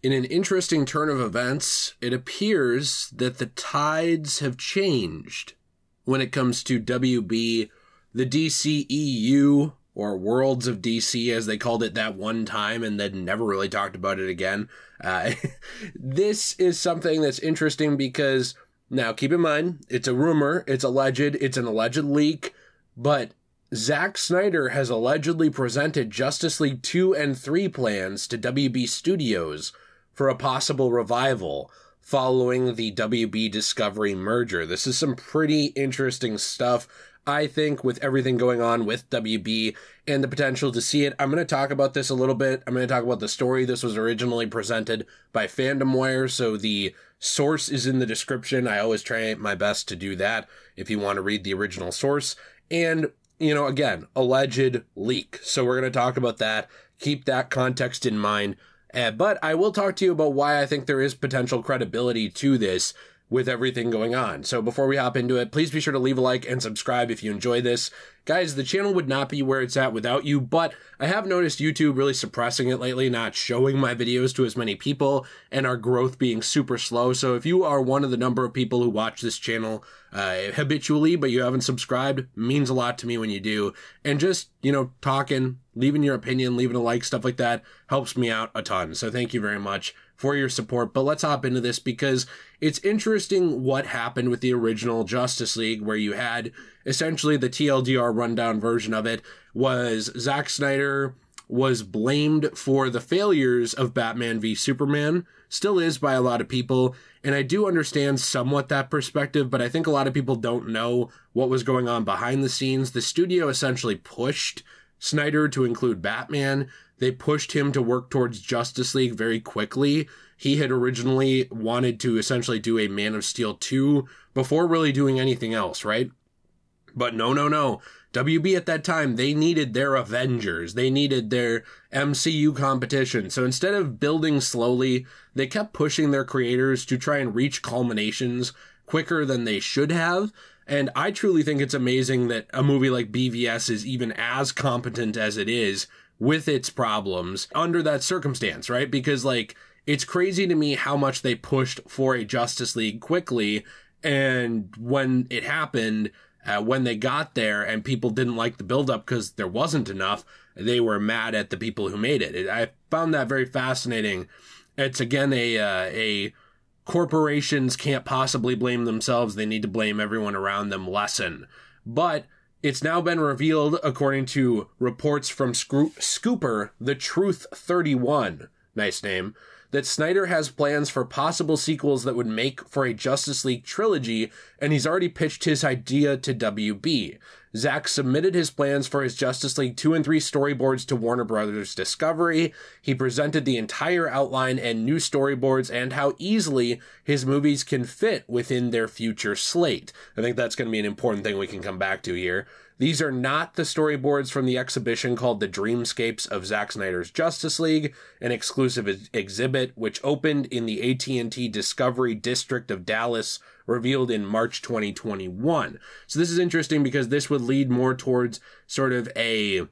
In an interesting turn of events, it appears that the tides have changed when it comes to WB, the DCEU, or Worlds of DC, as they called it that one time and then never really talked about it again. This is something that's interesting because, now keep in mind, it's a rumor, it's alleged, it's an alleged leak, but Zack Snyder has allegedly presented Justice League 2 and 3 plans to WB Studios for a possible revival following the WB Discovery merger. This is some pretty interesting stuff, I think, with everything going on with WB and the potential to see it. I'm going to talk about this a little bit. I'm going to talk about the story. This was originally presented by FandomWire, so the source is in the description. I always try my best to do that if you want to read the original source. And, you know, again, alleged leak. So we're going to talk about that. Keep that context in mind. But I will talk to you about why I think there is potential credibility to this with everything going on. So before we hop into it, please be sure to leave a like and subscribe if you enjoy this. Guys, the channel would not be where it's at without you, but I have noticed YouTube really suppressing it lately, not showing my videos to as many people, and our growth being super slow. So if you are one of the number of people who watch this channel habitually, but you haven't subscribed, means a lot to me when you do. And just, you know, talking, leaving your opinion, leaving a like, stuff like that, helps me out a ton. So thank you very much for your support. But let's hop into this because it's interesting what happened with the original Justice League, where you had essentially the TLDR rundown version of it was Zack Snyder was blamed for the failures of Batman v Superman, still is by a lot of people, and I do understand somewhat that perspective, but I think a lot of people don't know what was going on behind the scenes. The studio essentially pushed Snyder to include Batman. They pushed him to work towards Justice League very quickly. He had originally wanted to essentially do a Man of Steel 2 before really doing anything else, right? But no. WB at that time, they needed their Avengers. They needed their MCU competition. So instead of building slowly, they kept pushing their creators to try and reach culminations quicker than they should have. And I truly think it's amazing that a movie like BVS is even as competent as it is with its problems under that circumstance, right? Because, like, it's crazy to me how much they pushed for a Justice League quickly, and when it happened, when they got there and people didn't like the buildup because there wasn't enough, they were mad at the people who made it. I found that very fascinating. It's, again, a corporations can't possibly blame themselves. They need to blame everyone around them lesson. But it's now been revealed, according to reports from Scooper, The Truth 31, nice name, that Snyder has plans for possible sequels that would make for a Justice League trilogy, and he's already pitched his idea to WB. Zack submitted his plans for his Justice League 2 and 3 storyboards to Warner Bros. Discovery. He presented the entire outline and new storyboards and how easily his movies can fit within their future slate. I think that's going to be an important thing we can come back to here. These are not the storyboards from the exhibition called The Dreamscapes of Zack Snyder's Justice League, an exclusive exhibit which opened in the AT&T Discovery District of Dallas, revealed in March 2021. So this is interesting because this would lead more towards sort of I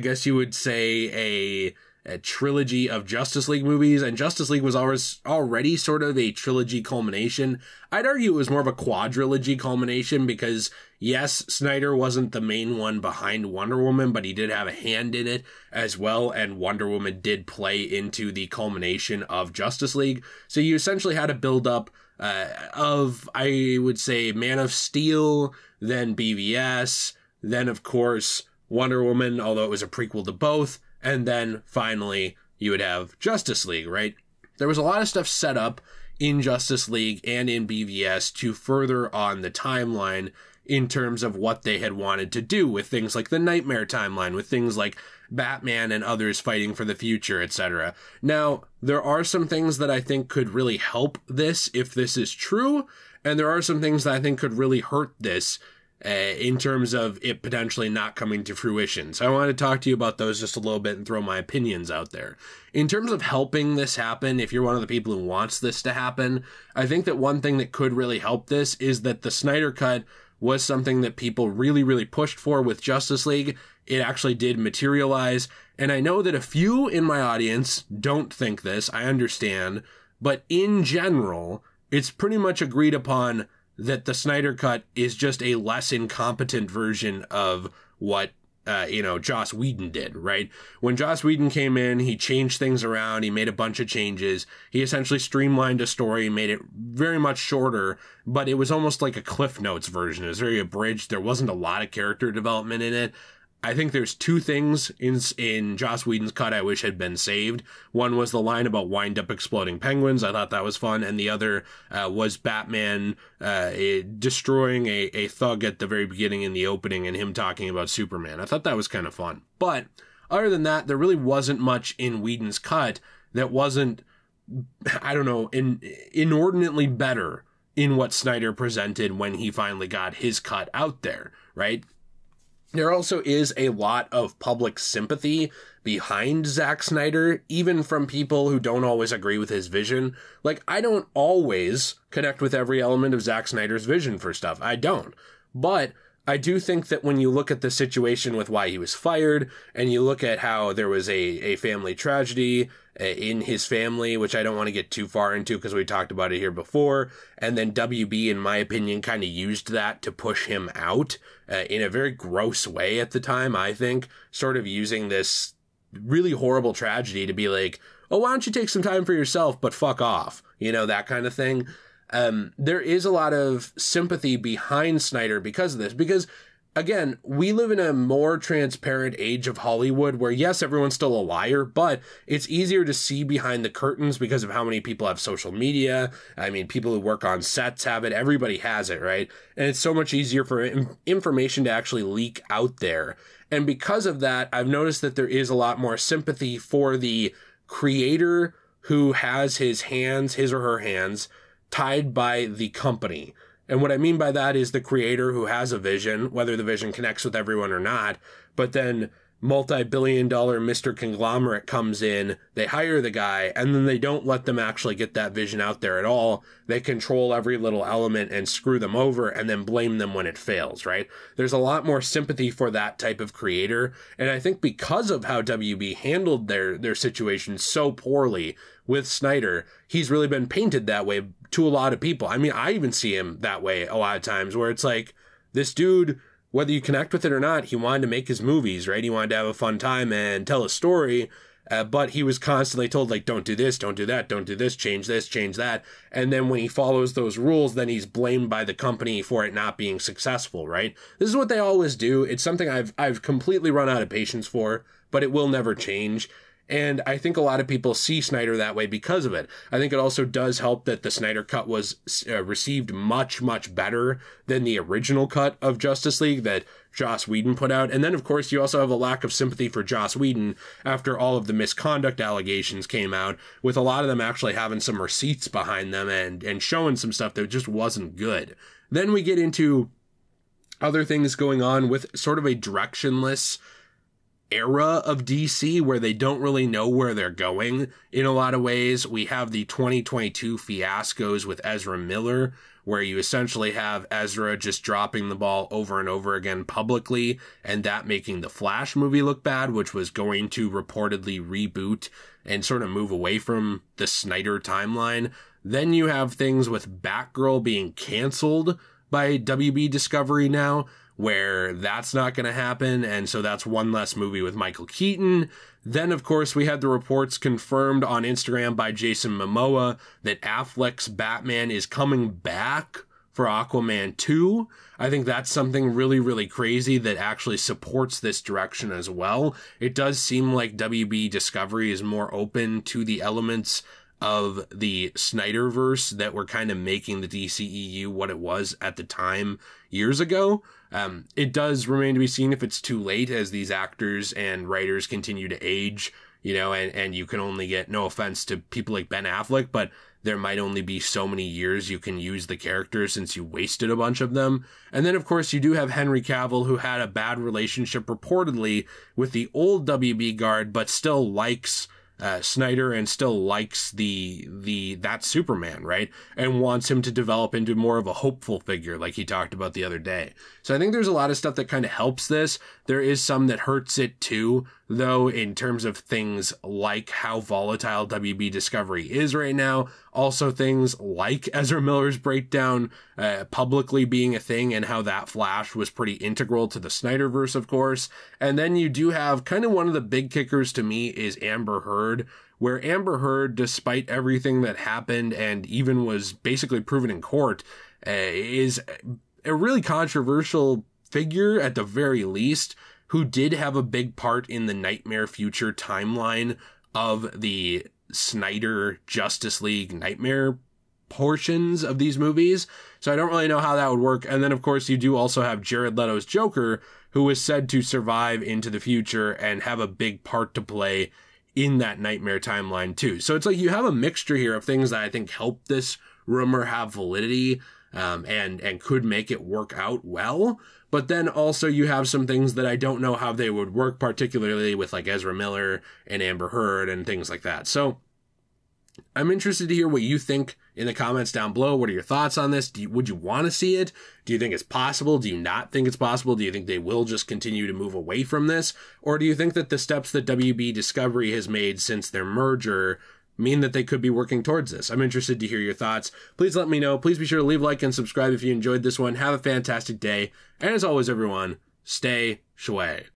guess you would say a trilogy of Justice League movies, and Justice League was already sort of a trilogy culmination. I'd argue it was more of a quadrilogy culmination because, yes, Snyder wasn't the main one behind Wonder Woman, but he did have a hand in it as well, and Wonder Woman did play into the culmination of Justice League. So you essentially had a build-up of, I would say, Man of Steel, then BVS, then, of course, Wonder Woman, although it was a prequel to both, and then, finally, you would have Justice League, right? There was a lot of stuff set up in Justice League and in BVS to further on the timeline in terms of what they had wanted to do with things like the Nightmare timeline, with things like Batman and others fighting for the future, etc. Now, there are some things that I think could really help this if this is true, and there are some things that I think could really hurt this in terms of it potentially not coming to fruition. So I want to talk to you about those just a little bit and throw my opinions out there. In terms of helping this happen, if you're one of the people who wants this to happen, I think that one thing that could really help this is that the Snyder Cut was something that people really, really pushed for with Justice League. It actually did materialize. And I know that a few in my audience don't think this. I understand. But in general, it's pretty much agreed upon that the Snyder Cut is just a less incompetent version of what Joss Whedon did, right? When Joss Whedon came in, he changed things around. He made a bunch of changes. He essentially streamlined a story, made it very much shorter, but it was almost like a Cliff Notes version. It was very abridged. There wasn't a lot of character development in it. I think there's two things in Joss Whedon's cut I wish had been saved. One was the line about wind up exploding penguins. I thought that was fun. And the other was Batman destroying a thug at the very beginning in the opening and him talking about Superman. I thought that was kind of fun. But other than that, there really wasn't much in Whedon's cut that wasn't, inordinately better in what Snyder presented when he finally got his cut out there, right? There also is a lot of public sympathy behind Zack Snyder, even from people who don't always agree with his vision. Like, I don't always connect with every element of Zack Snyder's vision for stuff. I don't. But I do think that when you look at the situation with why he was fired, and you look at how there was a family tragedy in his family, which I don't want to get too far into because we talked about it here before, and then WB, in my opinion, kind of used that to push him out in a very gross way at the time, I think, sort of using this really horrible tragedy to be like, oh, why don't you take some time for yourself, but fuck off, that kind of thing. There is a lot of sympathy behind Snyder because of this, because again, we live in a more transparent age of Hollywood where, yes, everyone's still a liar, but it's easier to see behind the curtains because of how many people have social media. I mean, people who work on sets have it. Everybody has it, right? And it's so much easier for information to actually leak out there. And because of that, I've noticed that there is a lot more sympathy for the creator who has his or her hands tied by the company. And what I mean by that is the creator who has a vision, whether the vision connects with everyone or not, but then multi-billion-dollar Mr. Conglomerate comes in, they hire the guy, and then they don't let them actually get that vision out there at all. They control every little element and screw them over and then blame them when it fails, right? There's a lot more sympathy for that type of creator, and I think because of how WB handled their situation so poorly with Snyder, he's really been painted that way to a lot of people. I mean, I even see him that way a lot of times, where it's like, this dude, whether you connect with it or not, he wanted to make his movies, right? He wanted to have a fun time and tell a story, but he was constantly told, like, don't do this, don't do that, don't do this, change that. And then when he follows those rules, then he's blamed by the company for it not being successful, right? This is what they always do. It's something I've completely run out of patience for, but it will never change. And I think a lot of people see Snyder that way because of it. I think it also does help that the Snyder Cut was received much, much better than the original cut of Justice League that Joss Whedon put out. And then, of course, you also have a lack of sympathy for Joss Whedon after all of the misconduct allegations came out, with a lot of them actually having some receipts behind them and showing some stuff that just wasn't good. Then we get into other things going on with sort of a directionless era of DC where they don't really know where they're going in a lot of ways. We have the 2022 fiascos with Ezra Miller, where you essentially have Ezra just dropping the ball over and over again publicly, and that making the Flash movie look bad, which was going to reportedly reboot and sort of move away from the Snyder timeline. Then you have things with Batgirl being canceled by WB Discovery now, where that's not going to happen, and so that's one less movie with Michael Keaton. Then, of course, we had the reports confirmed on Instagram by Jason Momoa that Affleck's Batman is coming back for Aquaman 2. I think that's something really, really crazy that actually supports this direction as well. It does seem like WB Discovery is more open to the elements of the Snyderverse that were kind of making the DCEU what it was at the time years ago. It does remain to be seen if it's too late as these actors and writers continue to age, and you can only get, no offense to people like Ben Affleck, but there might only be so many years you can use the character since you wasted a bunch of them. And then, of course, you do have Henry Cavill, who had a bad relationship reportedly with the old WB guard, but still likes Snyder and still likes that Superman, right? And wants him to develop into more of a hopeful figure like he talked about the other day. So I think there's a lot of stuff that kind of helps this. There is some that hurts it too, though, in terms of things like how volatile WB Discovery is right now. Also things like Ezra Miller's breakdown publicly being a thing and how that Flash was pretty integral to the Snyderverse, of course. And then you do have kind of one of the big kickers to me is Amber Heard, where Amber Heard, despite everything that happened and even was basically proven in court, is a really controversial figure at the very least, who did have a big part in the Nightmare Future timeline of the Snyder Justice League Nightmare portions of these movies. So I don't really know how that would work. And then, of course, you do also have Jared Leto's Joker, who is said to survive into the future and have a big part to play in that Nightmare timeline too. So it's like you have a mixture here of things that I think help this rumor have validity, and could make it work out well. But then also you have some things that I don't know how they would work, particularly with like Ezra Miller and Amber Heard and things like that. So I'm interested to hear what you think in the comments down below. What are your thoughts on this? Would you want to see it? Do you think it's possible? Do you not think it's possible? Do you think they will just continue to move away from this? Or do you think that the steps that WB Discovery has made since their merger mean that they could be working towards this? I'm interested to hear your thoughts. Please let me know. Please be sure to leave a like and subscribe if you enjoyed this one. Have a fantastic day. And as always, everyone, stay shway.